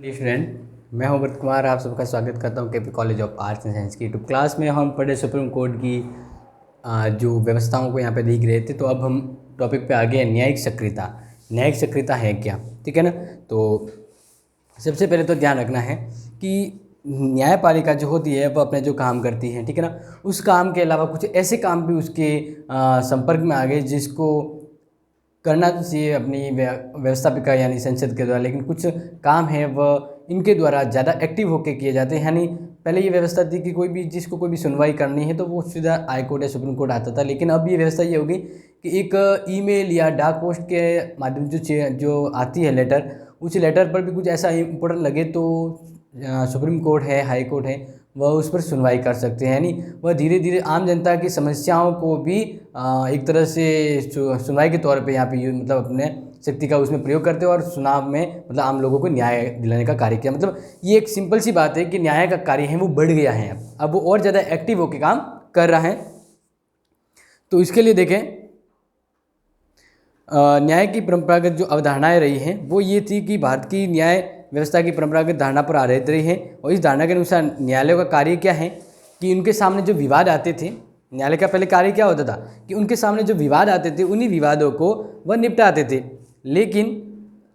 Student, मैं हूं व्रत कुमार। आप सबका स्वागत करता हूं KP college of arts and science की यूट्यूब क्लास में। हम पढ़े सुप्रीम कोर्ट की जो व्यवस्थाओं को यहां पे देख रहे थे। तो अब हम टॉपिक पे आ गए न्यायिक सक्रियता। न्यायिक सक्रियता है क्या, ठीक है ना। तो सबसे पहले तो ध्यान रखना है कि न्यायपालिका जो होती है वह अपने जो काम करती है, ठीक है ना, उस काम के अलावा कुछ ऐसे काम भी उसके संपर्क में आ गए जिसको करना तो चाहिए अपनी व्यवस्थापिका यानी संसद के द्वारा, लेकिन कुछ काम है वह इनके द्वारा ज़्यादा एक्टिव होकर किए जाते हैं। यानी पहले ये व्यवस्था थी कि जिसको कोई भी सुनवाई करनी है तो वो सीधा हाई कोर्ट या सुप्रीम कोर्ट आता था, लेकिन अब ये व्यवस्था ये होगी कि एक ईमेल या डाक पोस्ट के माध्यम जो आती है लेटर, उस लेटर पर भी कुछ ऐसा इम्पोर्टेंट लगे तो सुप्रीम कोर्ट है, हाई कोर्ट है, वह उस पर सुनवाई कर सकते हैं। यानी वह धीरे धीरे आम जनता की समस्याओं को भी एक तरह से सुनवाई के तौर पे यहाँ पे मतलब अपने शक्ति का उसमें प्रयोग करते हैं और चुनाव में मतलब आम लोगों को न्याय दिलाने का कार्य किया। मतलब ये एक सिंपल सी बात है कि न्याय का कार्य है वो बढ़ गया है, अब वो और ज़्यादा एक्टिव होकर काम कर रहा है। तो इसके लिए देखें, न्याय की परंपरागत जो अवधारणाएं रही हैं वो ये थी कि भारत की न्याय व्यवस्था की परंपरागत धारणा पर आधारित रही है। और इस धारणा के अनुसार न्यायालयों का कार्य क्या है कि उनके सामने जो विवाद आते थे, न्यायालय का पहले कार्य क्या होता था कि उनके सामने जो विवाद आते थे उन्हीं विवादों को वह निपटाते थे। लेकिन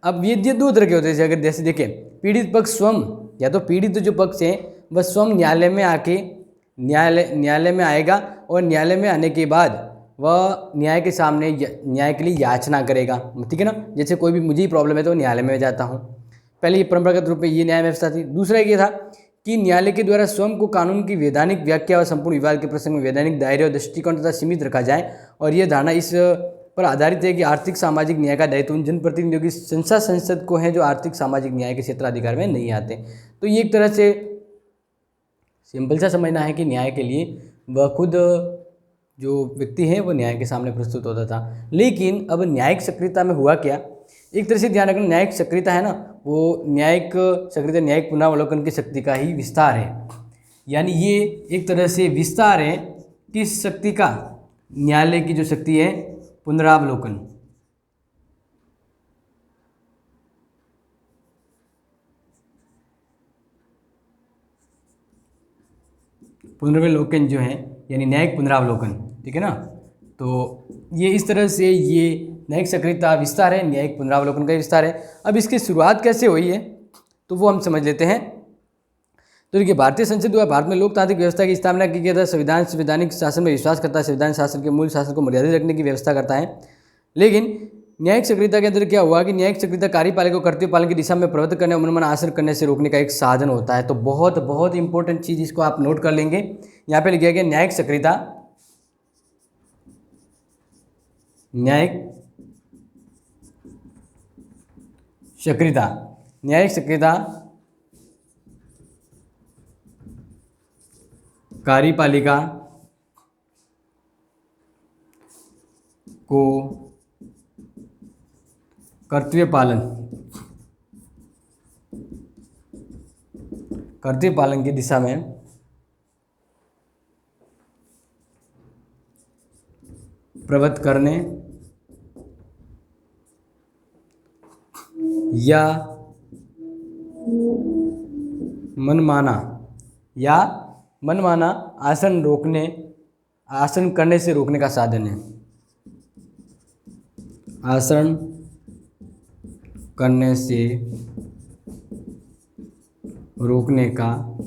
अब ये दो तरह के होते थे। अगर जैसे देखें, पीड़ित पक्ष स्वयं या तो पीड़ित जो पक्ष है वह स्वयं न्यायालय में आके न्यायालय में आएगा और न्यायालय में आने के बाद वह न्याय के सामने न्याय के लिए याचना करेगा, ठीक है ना। जैसे कोई भी मुझे ही प्रॉब्लम है तो न्यायालय में जाता हूँ। पहले ये परंपरागत रूप में ये न्याय व्यवस्था थी। दूसरा ये था कि न्यायालय के द्वारा स्वयं को कानून की वैधानिक व्याख्या और संपूर्ण विवाद के प्रसंग में वैधानिक दायरे और दृष्टिकोण तथा सीमित रखा जाए। और यह धारणा इस पर आधारित है कि आर्थिक सामाजिक न्याय का दायित्व उन जनप्रतिनिधियों की संसद को है जो आर्थिक सामाजिक न्याय के क्षेत्राधिकार में नहीं आते। तो ये एक तरह से सिंपल सा समझना है कि न्याय के लिए वह खुद जो व्यक्ति है वो न्याय के सामने प्रस्तुत होता था। लेकिन अब न्यायिक सक्रियता में हुआ क्या, एक तरह से ध्यान रखना, न्यायिक सक्रियता है ना, वो न्यायिक सक्रियता न्यायिक पुनरावलोकन की शक्ति का ही विस्तार है। यानी ये एक तरह से विस्तार है किस शक्ति का, न्यायालय की जो शक्ति है पुनरावलोकन। पुनरावलोकन जो है यानी न्यायिक पुनरावलोकन, ठीक है ना। तो ये इस तरह से ये न्यायिक सक्रियता विस्तार है, न्यायिक पुनरावलोकन का विस्तार है। अब इसकी शुरुआत कैसे हुई है तो वो हम समझ लेते हैं। तो देखिए, भारतीय संसद द्वारा भारत में लोकतांत्रिक व्यवस्था की स्थापना की गई था। संविधान संवैधानिक शासन में विश्वास करता है, संविधान शासन के मूल शासन को मर्यादित रखने की व्यवस्था करता है। लेकिन न्यायिक सक्रियता के अंदर क्या हुआ कि न्यायिक सक्रियता कार्यपालिका को कर्तव्य पालन की दिशा में प्रवृत्त करने और मनमाना आचरण करने से रोकने का एक साधन होता है। तो बहुत बहुत इंपॉर्टेंट चीज़, इसको आप नोट कर लेंगे। यहाँ पे लिखा गया न्यायिक सक्रियता, न्यायिक सक्रियता, न्यायिक सक्रियता कार्यपालिका को कर्तव्य पालन की दिशा में प्रवृत्त करने या मनमाना आचरण करने से रोकने का साधन है। आचरण करने से रोकने का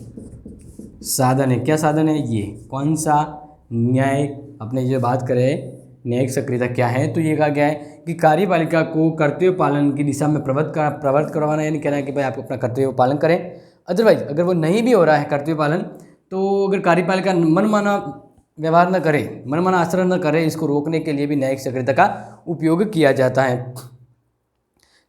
साधन है। क्या साधन है ये, कौन सा, न्यायिक, अपने ये बात करें न्यायिक सक्रियता क्या है तो ये कहा गया है कि कार्यपालिका को कर्तव्य पालन की दिशा में प्रवृत्त करवाना, यानी कहना है कि भाई आप अपना कर्तव्य पालन करें। अदरवाइज अगर वो नहीं भी हो रहा है कर्तव्य पालन, तो अगर कार्यपालिका मनमाना व्यवहार न करे, मनमाना आचरण न करे, इसको रोकने के लिए भी न्यायिक सक्रियता का उपयोग किया जाता है।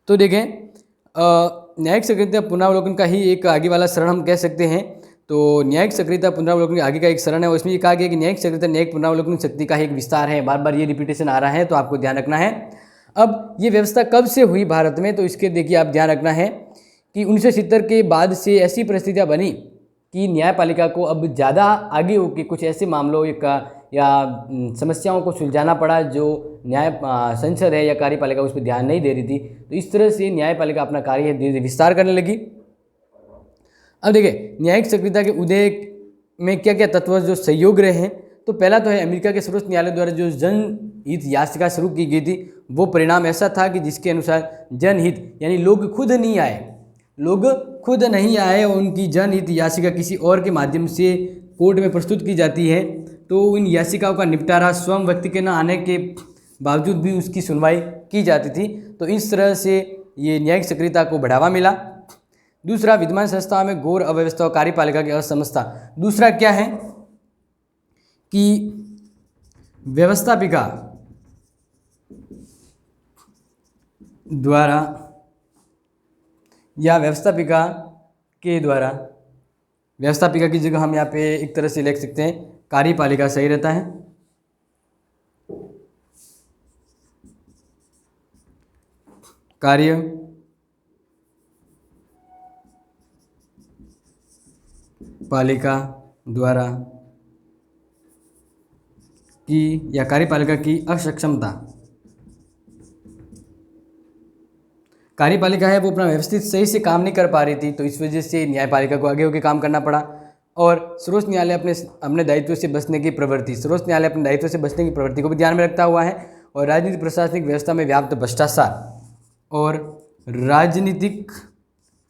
तो देखें, न्यायिक सक्रियता पुनरावलोकन का ही एक आगे वाला चरण हम कह सकते हैं। तो न्यायिक सक्रियता पुनरावलोकन आगे का एक चरण है और इसमें ये कहा गया कि न्यायिक सक्रियता न्यायिक पुनरावलोकन शक्ति का ही एक विस्तार है। बार बार ये रिपीटेशन आ रहा है तो आपको ध्यान रखना है। अब ये व्यवस्था कब से हुई भारत में, तो इसके देखिए आप ध्यान रखना है कि 1970 के बाद से ऐसी परिस्थितियाँ बनी कि न्यायपालिका को अब ज़्यादा आगे होकर कुछ ऐसे मामलों या समस्याओं को सुलझाना पड़ा जो न्याय संसद है या कार्यपालिका उस पर ध्यान नहीं दे रही थी। तो इस तरह से न्यायपालिका अपना कार्य धीरे धीरे विस्तार करने लगी। अब देखिए न्यायिक सक्रियता के उदय में क्या क्या तत्व जो सहयोग रहे हैं, तो पहला तो है अमेरिका के सर्वोच्च न्यायालय द्वारा जो जनहित याचिका शुरू की गई थी, वो परिणाम ऐसा था कि जिसके अनुसार जनहित यानी लोग खुद नहीं आए और उनकी जनहित याचिका किसी और के माध्यम से कोर्ट में प्रस्तुत की जाती है, तो इन याचिकाओं का निपटारा स्वयं व्यक्ति के न आने के बावजूद भी उसकी सुनवाई की जाती थी। तो इस तरह से ये न्यायिक सक्रियता को बढ़ावा मिला। दूसरा, विद्यमान संस्थाओं में घोर अव्यवस्था और कार्यपालिका की असमता। दूसरा क्या है कि व्यवस्थापिका द्वारा या व्यवस्थापिका के द्वारा, व्यवस्थापिका की जगह हम यहाँ पे एक तरह से लिख सकते हैं कार्यपालिका सही रहता है। कार्यपालिका द्वारा की या कार्यपालिका की असक्षमता। कार्यपालिका है वो अपना व्यवस्थित सही से काम नहीं कर पा रही थी, तो इस वजह से न्यायपालिका को आगे होकर काम करना पड़ा। और सर्वोच्च न्यायालय अपने दायित्व से बचने की प्रवृत्ति, सर्वोच्च न्यायालय अपने दायित्व से बचने की प्रवृत्ति को भी ध्यान में रखता हुआ है। और राजनीतिक प्रशासनिक व्यवस्था में व्याप्त भ्रष्टाचार और राजनीतिक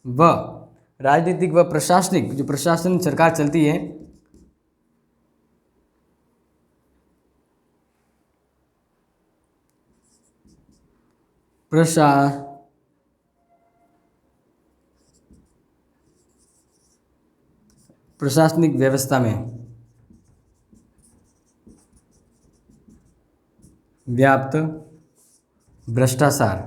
व प्रशासनिक, जो प्रशासन सरकार चलती है, प्रशासनिक व्यवस्था में व्याप्त भ्रष्टाचार।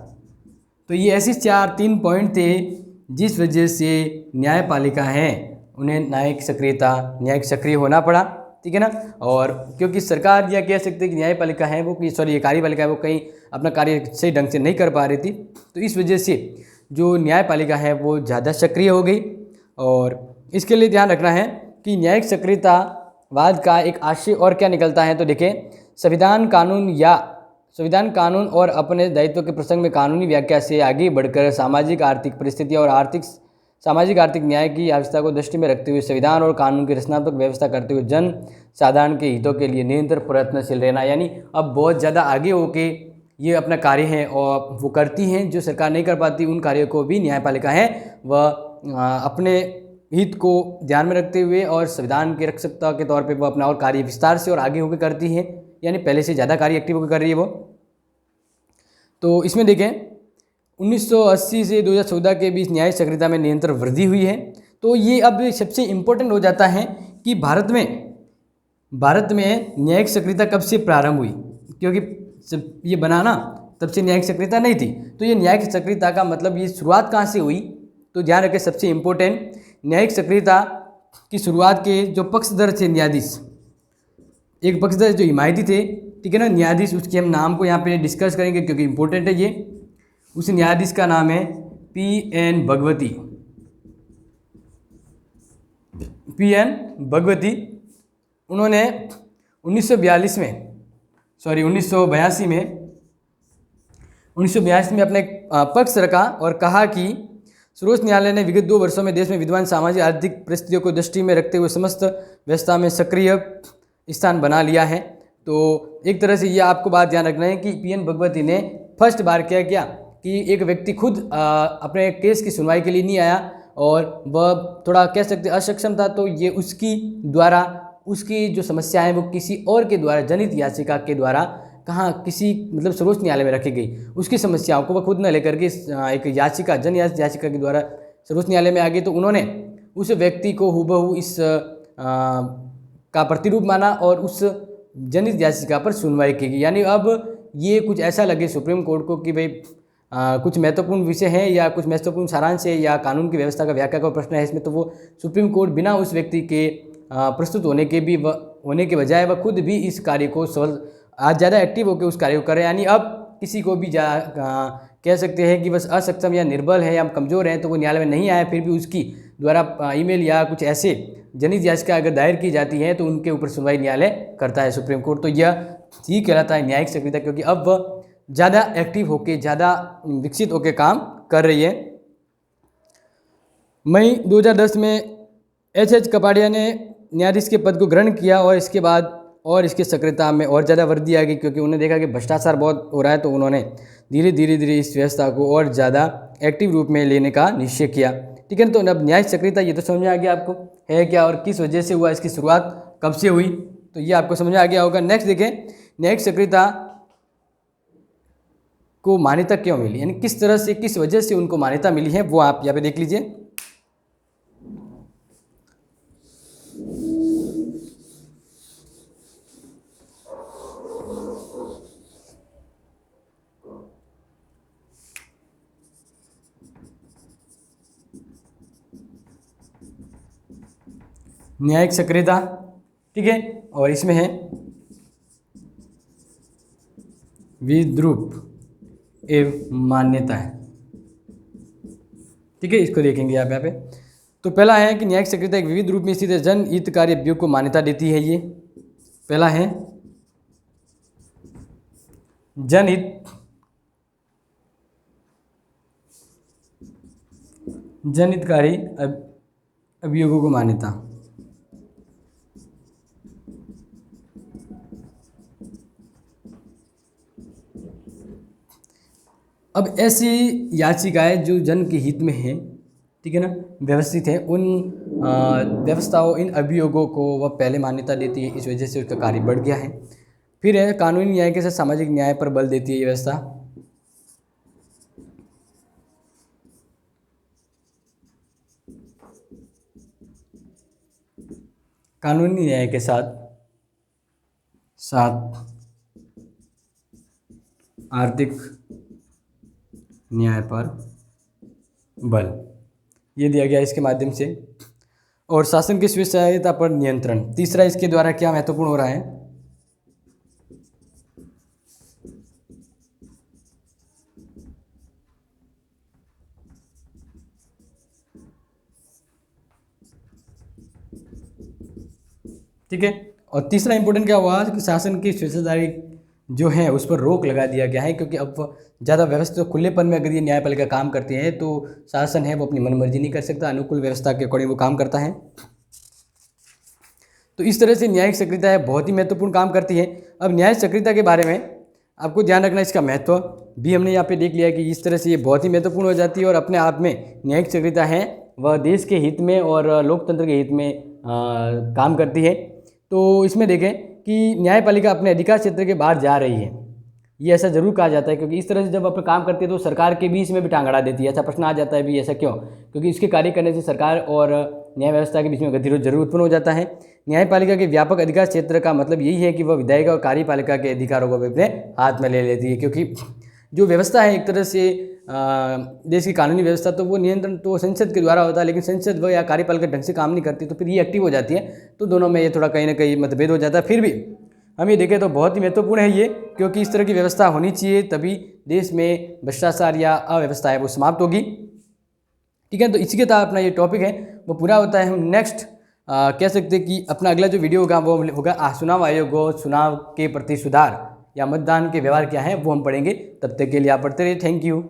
तो ये ऐसे 3 पॉइंट थे जिस वजह से न्यायपालिका है उन्हें न्यायिक सक्रिय होना पड़ा, ठीक है ना। और क्योंकि सरकार या कह सकते हैं कि न्यायपालिका है वो ये कार्यपालिका है वो कहीं अपना कार्य सही ढंग से नहीं कर पा रही थी, तो इस वजह से जो न्यायपालिका है वो ज़्यादा सक्रिय हो गई। और इसके लिए ध्यान रखना है कि न्यायिक सक्रियतावाद का एक आशय और क्या निकलता है, तो देखिए संविधान कानून और अपने दायित्व के प्रसंग में कानूनी व्याख्या से आगे बढ़कर सामाजिक आर्थिक परिस्थिति और सामाजिक आर्थिक न्याय की आवश्यकता को दृष्टि में रखते हुए संविधान और कानून की रचनात्मक व्यवस्था करते हुए जन साधारण के हितों के लिए निरंतर प्रयत्नशील रहना। यानी अब बहुत ज़्यादा आगे होके ये अपना कार्य है और वो करती हैं, जो सरकार नहीं कर पाती उन कार्यों को भी न्यायपालिका है वह अपने हित को ध्यान में रखते हुए और संविधान की रक्षकता के तौर पे वो अपना और कार्य विस्तार से और आगे होकर करती है, यानी पहले से ज़्यादा कार्य एक्टिव होकर कर रही है वो। तो इसमें देखें 1980 से 2014 के बीच न्यायिक सक्रियता में निरंतर वृद्धि हुई है। तो ये अब सबसे इम्पोर्टेंट हो जाता है कि भारत में न्यायिक सक्रियता कब से प्रारंभ हुई, क्योंकि जब ये बना ना तब से न्यायिक सक्रियता नहीं थी। तो ये न्यायिक सक्रियता का मतलब ये शुरुआत कहाँ से हुई, तो ध्यान रखें सबसे इम्पोर्टेंट, न्यायिक सक्रियता की शुरुआत के जो पक्षधर थे न्यायाधीश, एक पक्षधर जो हिमायती थे, ठीक है ना, न्यायाधीश, उसके हम नाम को यहाँ पे डिस्कस करेंगे क्योंकि इम्पोर्टेंट है ये। उस न्यायाधीश का नाम है पी.एन. भगवती। उन्होंने 1982 में अपने पक्ष रखा और कहा कि सर्वोच्च न्यायालय ने विगत 2 वर्षों में देश में विद्यमान सामाजिक आर्थिक परिस्थितियों को दृष्टि में रखते हुए समस्त व्यवस्था में सक्रिय स्थान बना लिया है। तो एक तरह से ये आपको बात ध्यान रखना है कि पी.एन. भगवती ने फर्स्ट बार क्या कि एक व्यक्ति खुद अपने केस की सुनवाई के लिए नहीं आया और वह थोड़ा कह सकते असक्षम था, तो ये उसकी जो समस्या है वो किसी और के द्वारा जनहित याचिका के द्वारा किसी मतलब सर्वोच्च न्यायालय में रखी गई। उसकी समस्याओं को वह खुद न लेकर के एक जनहित याचिका के द्वारा सर्वोच्च न्यायालय में आ गई। तो उन्होंने उस व्यक्ति को हुबहू इस का प्रतिरूप माना और उस जनहित याचिका पर सुनवाई की गई। यानी अब ये कुछ ऐसा लगे सुप्रीम कोर्ट को कि भाई कुछ महत्वपूर्ण विषय है या कुछ महत्वपूर्ण सारांश है या कानून की व्यवस्था का व्याख्या का प्रश्न है इसमें, तो वो सुप्रीम कोर्ट बिना उस व्यक्ति के प्रस्तुत होने के बजाय वह खुद भी इस कार्य को आज ज़्यादा एक्टिव होकर उस कार्य को कर रहे हैं। यानी अब किसी को भी कह सकते हैं कि बस असक्षम या निर्बल है या कमज़ोर है तो वो न्यायालय में नहीं आया, फिर भी उसकी द्वारा ईमेल या कुछ ऐसे जनहित याचिका अगर दायर की जाती है तो उनके ऊपर सुनवाई न्यायालय करता है सुप्रीम कोर्ट। तो यह ही कहलाता है न्यायिक सक्रियता, क्योंकि अब वह ज़्यादा एक्टिव होकर ज़्यादा विकसित होकर काम कर रही है। मई 2010 में एच कपाड़िया ने न्यायाधीश के पद को ग्रहण किया और इसके बाद और इसकी सक्रियता में और ज़्यादा वृद्धि आ गई, क्योंकि उन्होंने देखा कि भ्रष्टाचार बहुत हो रहा है, तो उन्होंने धीरे धीरे इस व्यवस्था को और ज़्यादा एक्टिव रूप में लेने का निश्चय किया। ठीक है, तो अब न्यायिक सक्रियता ये तो समझ में आ गया आपको है क्या और किस वजह से हुआ, इसकी शुरुआत कब से हुई, तो ये आपको समझ में आ गया होगा। नेक्स्ट देखें, न्यायिक सक्रियता को मान्यता क्यों मिली, यानी किस तरह से किस वजह से उनको मान्यता मिली है, वो आप यहाँ पे देख लीजिए। न्यायिक सक्रियता, ठीक है, और इसमें है विद्रूप एवं मान्यता है। ठीक है, इसको देखेंगे आप यहाँ पे। तो पहला है कि न्यायिक सक्रियता एक विविध रूप में स्थित जनहितकारी अभियोग को मान्यता देती है। ये पहला है जनहितकारी अभियोगों को मान्यता। अब ऐसी याचिकाएं जो जन के हित में हैं, ठीक है ना, व्यवस्थित है, उन व्यवस्थाओं इन अभियोगों को वह पहले मान्यता देती है, इस वजह से उसका कार्य बढ़ गया है। फिर है कानूनी न्याय के साथ सामाजिक न्याय पर बल देती है ये व्यवस्था। कानूनी न्याय के साथ आर्थिक न्याय पर बल, ये दिया गया इसके माध्यम से। और शासन की स्वेच्छाचारिता पर नियंत्रण, तीसरा इसके द्वारा क्या महत्वपूर्ण हो रहा है, ठीक है। और तीसरा इंपॉर्टेंट क्या हुआ कि शासन की स्वेच्छाचारी जो है उस पर रोक लगा दिया गया है, क्योंकि अब ज़्यादा व्यवस्थित खुलेपन में अगर ये न्यायपालिका काम करती है तो शासन है वो अपनी मनमर्जी नहीं कर सकता, अनुकूल व्यवस्था के अकॉर्डिंग वो काम करता है। तो इस तरह से न्यायिक सक्रियता है बहुत ही महत्वपूर्ण काम करती है। अब न्यायिक सक्रियता के बारे में आपको ध्यान रखना, इसका महत्व भी हमने यहाँ पे देख लिया कि इस तरह से ये बहुत ही महत्वपूर्ण हो जाती है और अपने आप में न्यायिक सक्रियता है वह देश के हित में और लोकतंत्र के हित में काम करती है। तो इसमें देखें कि न्यायपालिका अपने अधिकार क्षेत्र के बाहर जा रही है, ये ऐसा जरूर कहा जाता है, क्योंकि इस तरह से जब अपना काम करती है तो सरकार के बीच में भी टांग अड़ा देती है। ऐसा प्रश्न आ जाता है भी ऐसा क्यों, क्योंकि इसके कार्य करने से सरकार और न्याय व्यवस्था के बीच में गतिरोध जरूर उत्पन्न हो जाता है। न्यायपालिका के व्यापक अधिकार क्षेत्र का मतलब यही है कि वह विधायिका और कार्यपालिका के अधिकारों को भी अपने हाथ में ले लेती है, क्योंकि जो व्यवस्था है एक तरह से देश की कानूनी व्यवस्था, तो वो नियंत्रण तो संसद के द्वारा होता है, लेकिन संसद वह या कार्यपालिका ढंग से काम नहीं करती, तो फिर ये एक्टिव हो जाती है, तो दोनों में ये थोड़ा कहीं ना कहीं मतभेद हो जाता है। फिर भी हम ये देखें तो बहुत ही महत्वपूर्ण है ये, क्योंकि इस तरह की व्यवस्था होनी चाहिए, तभी देश में भ्रष्टाचार या अव्यवस्था है वो समाप्त होगी। ठीक है, तो इसी के तहत अपना ये टॉपिक है वो पूरा होता है। हम नेक्स्ट कह सकते हैं कि अपना अगला जो वीडियो होगा वो होगा चुनाव आयोग और चुनाव के प्रति सुधार या मतदान के व्यवहार क्या है वो हम पढ़ेंगे। तब तक के लिए आप पढ़ते रहिए। Thank you.